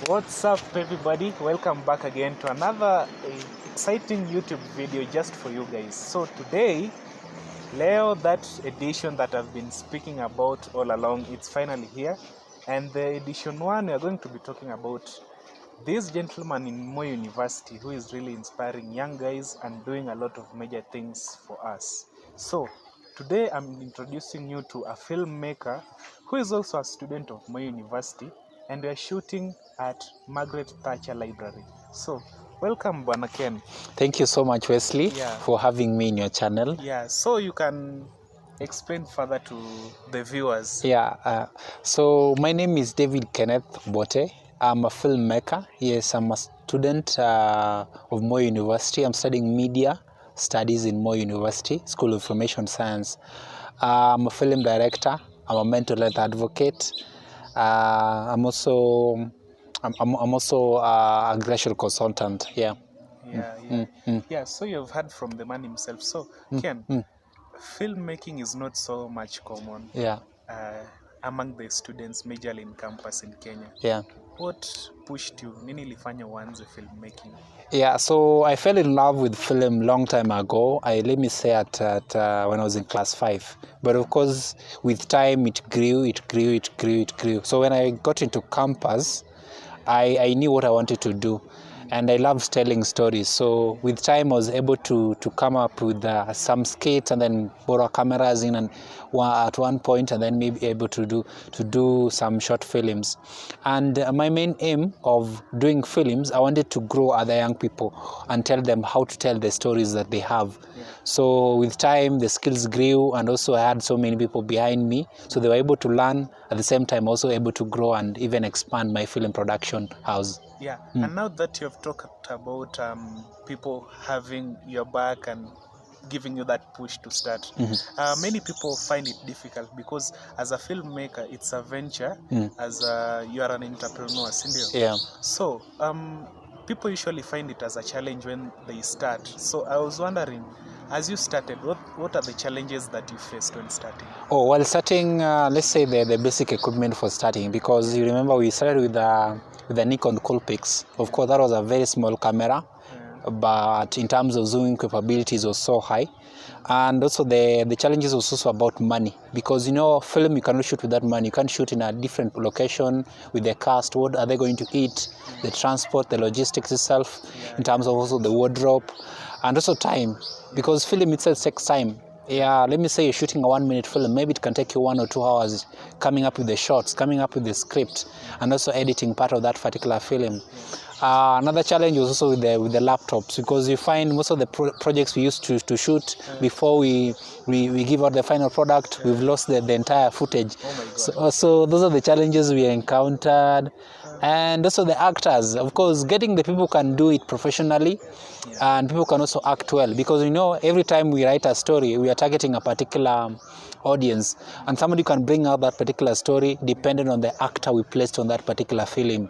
What's up, everybody? Welcome back again to another exciting YouTube video just for you guys. So today, Leo, that edition that I've been speaking about all along, it's finally here. And the edition 1, we are going to be talking about this gentleman in Moi University who is really inspiring young guys and doing a lot of major things for us. So today I'm introducing you to a filmmaker who is also a student of Moi University, and we are shooting at Margaret Thatcher Library. So welcome, Bwana Ken. Thank you so much, Wesley, for having me in your channel. Yeah, so you can explain further to the viewers. So my name is David Kenneth Bote. I'm a filmmaker. Yes, I'm a student of Moi University. I'm studying media studies in Moi University, School of Information Science. I'm a film director. I'm a mental health advocate. I'm also a agricultural consultant. Yeah. So you've heard from the man himself. So Ken, filmmaking is not so much common. Among the students majorly in campus in Kenya. What pushed you? Nini ilifanya uanze filmmaking? So I fell in love with film long time ago. Let me say at when I was in class 5. But of course, with time, it grew. So when I got into campus, I knew what I wanted to do. And I loved telling stories. So with time, I was able to come up with some skits and then borrow cameras in and at one point, and then maybe able to do some short films. And my main aim of doing films, I wanted to grow other young people and tell them how to tell the stories that they have. So with time, the skills grew, and also I had so many people behind me, so they were able to learn at the same time, also able to grow and even expand my film production house. And now that you have talked about people having your back and giving you that push to start, many people find it difficult because as a filmmaker, it's a venture, as you are an entrepreneur, So people usually find it as a challenge when they start. So I was wondering, as you started, what are the challenges that you faced when starting? While starting, let's say the basic equipment for starting, because you remember we started with the Nikon Coolpix. Of course, that was a very small camera, but in terms of zooming capabilities was so high. And also the challenges was also about money, because film you cannot shoot without money. You can't shoot in a different location with the cast. What are they going to eat? The transport, the logistics itself, in terms of also the wardrobe, and also time, because film itself takes time. Let me say you're shooting a 1-minute film, maybe it can take you 1 or 2 hours coming up with the shots, coming up with the script, and also editing part of that particular film. Another challenge was also with the laptops, because you find most of the projects we used to shoot before we give out the final product, we've lost the entire footage. So those are the challenges we encountered. And also the actors, of course, getting the people who can do it professionally, and people can also act well, because every time we write a story, we are targeting a particular audience, and somebody can bring out that particular story depending on the actor we placed on that particular film.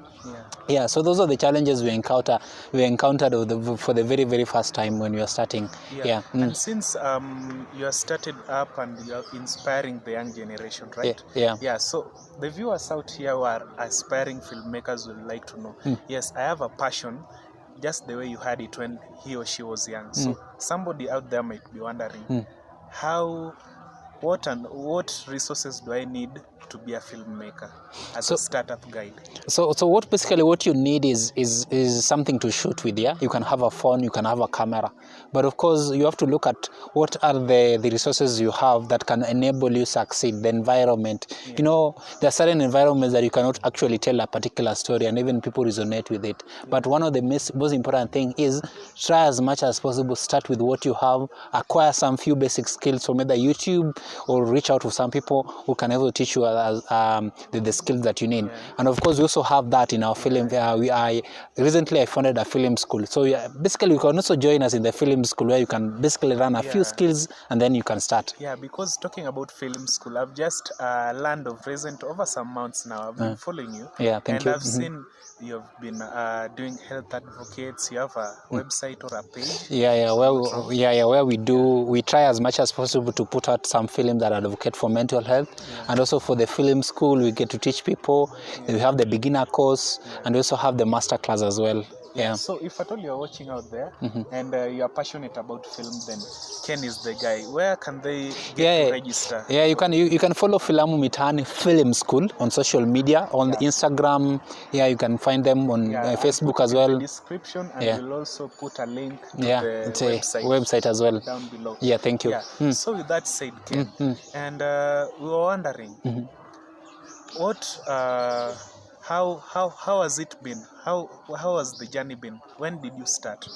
So those are the challenges we encountered for the very, very first time when we were starting. And since you are started up and you are inspiring the young generation, right? So the viewers out here who are aspiring filmmakers would like to know, yes, I have a passion, just the way you had it when he or she was young. So somebody out there might be wondering, what resources do I need to be a filmmaker as a startup guide? So what you need is something to shoot with. You can have a phone, you can have a camera, but of course you have to look at what are the resources you have that can enable you succeed. The environment, there are certain environments that you cannot actually tell a particular story, and even people resonate with it. But one of the most important thing is try as much as possible, start with what you have, acquire some few basic skills from either YouTube, or reach out to some people who can also teach you the skills that you need. And of course, we also have that in our film. Recently I founded a film school. So basically, you can also join us in the film school, where you can basically learn a few skills and then you can start. Because talking about film school, I've just learned of recent over some months now. I've been following you. Thank you. I've seen you've been doing health advocates. You have a website or a page? Where we try as much as possible to put out some films that advocate for mental health, and also for the film school, we get to teach people. We have the beginner course, and we also have the master class as well. Yeah. So if at all you're watching out there and you're passionate about film, then Ken is the guy. Where can they get to register? Yeah, you can follow Filamu Mitaani Film School on social media, on the Instagram. Yeah, you can find them on Facebook as well. In the description, and we'll also put a link to the website as well down below. Yeah, thank you. So with that said, Ken, and we were wondering, what how has it been? How has the journey been? When did you start?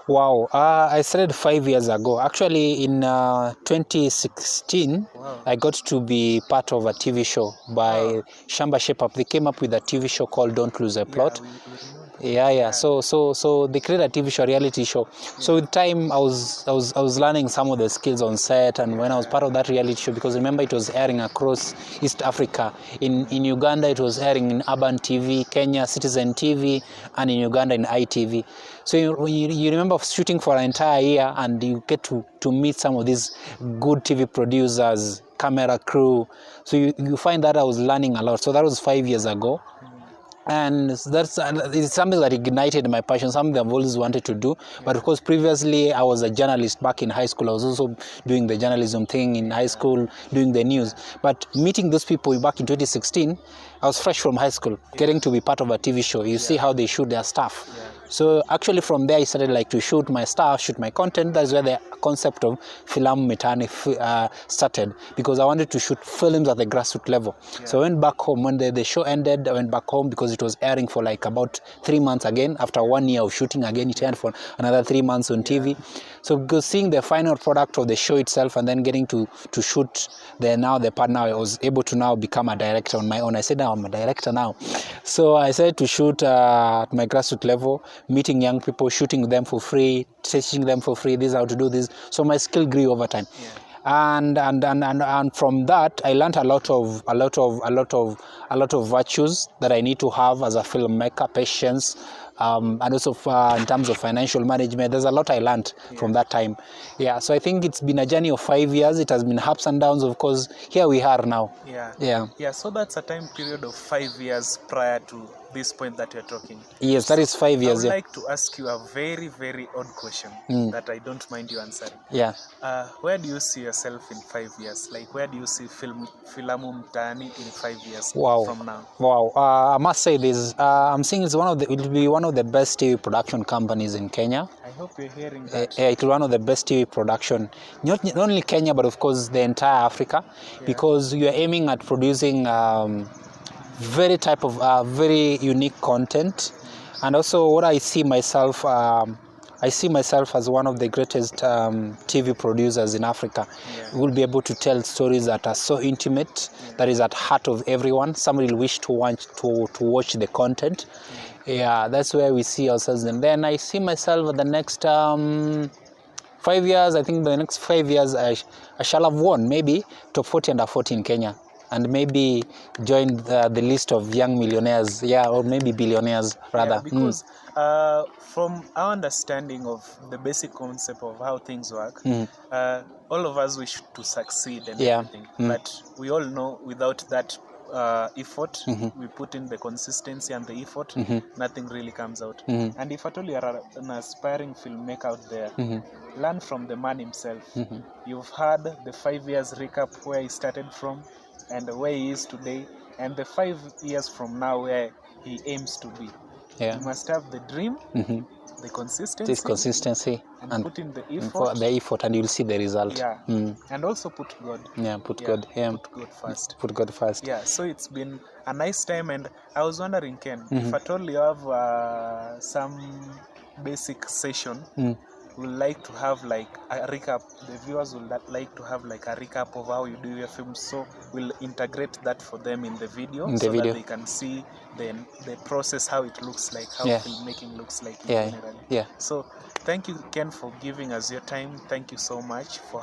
Wow, I started 5 years ago. Actually, in 2016, I got to be part of a TV show by Shamba Shape Up. They came up with a TV show called Don't Lose a Plot. So they created a TV show, reality show. So with time, I was learning some of the skills on set, and when I was part of that reality show, because remember it was airing across East Africa. In Uganda, it was airing in Urban TV, Kenya, Citizen TV, and in Uganda in ITV. So you remember shooting for an entire year, and you get to meet some of these good TV producers, camera crew. So you find that I was learning a lot. So that was 5 years ago. And it's something that ignited my passion, something I've always wanted to do. But of course, previously I was a journalist back in high school. I was also doing the journalism thing in high school, doing the news. But meeting those people back in 2016, I was fresh from high school, getting to be part of a TV show. You see how they shoot their stuff. So actually from there I started to shoot my stuff, shoot my content. That's where the concept of filamu mitaani started, because I wanted to shoot films at the grassroots level. So I went back home. When the show ended, I went back home because it was airing for about 3 months again. After 1 year of shooting again, it aired for another 3 months on TV. So because seeing the final product of the show itself, and then getting to shoot the part now, I was able to now become a director on my own. I said, now I'm a director now. So I started to shoot at my grassroots level, meeting young people, shooting them for free, teaching them for free, this is how to do this. So my skill grew over time. And from that I learned a lot of virtues that I need to have as a filmmaker: patience, and also in terms of financial management. There's a lot I learned from that time. So I think it's been a journey of 5 years. It has been ups and downs, of course. Here we are now. So that's a time period of 5 years prior to this point that you're talking. Yes, that is 5 years. I would like to ask you a very, very odd question that I don't mind you answering. Where do you see yourself in 5 years? Like, where do you see Filamu Mtaani in 5 years from now? I must say this. I'm seeing it will be one of the best TV production companies in Kenya. I hope you're hearing that. It's one of the best TV production, not only Kenya, but of course the entire Africa, because you are aiming at producing very unique content. And also what I see myself as one of the greatest TV producers in Africa. We'll be able to tell stories that are so intimate, that is at heart of everyone. Somebody will wish to watch the content. That's where we see ourselves. And then I see myself in the next 5 years. I think the next 5 years I shall have won maybe top 40 under 40 in Kenya, and maybe join the list of young millionaires, or maybe billionaires rather. Because from our understanding of the basic concept of how things work, all of us wish to succeed and everything, but we all know without that effort, we put in the consistency and the effort, nothing really comes out. And if at all you are an aspiring filmmaker out there, learn from the man himself. You've heard the 5 years recap where he started from and where he is today, and the 5 years from now where he aims to be. You must have the dream, the consistency, and put in the effort, and you'll see the result. And also put God. Put God first. Put God first. So it's been a nice time, and I was wondering, Ken, if at all you have some basic session, would like to have like a recap. The viewers would like to have like a recap of how you do your films, so we'll integrate that for them in the video, that they can see the process, how it looks like, how filmmaking looks like in general. So thank you, Ken, for giving us your time. Thank you so much for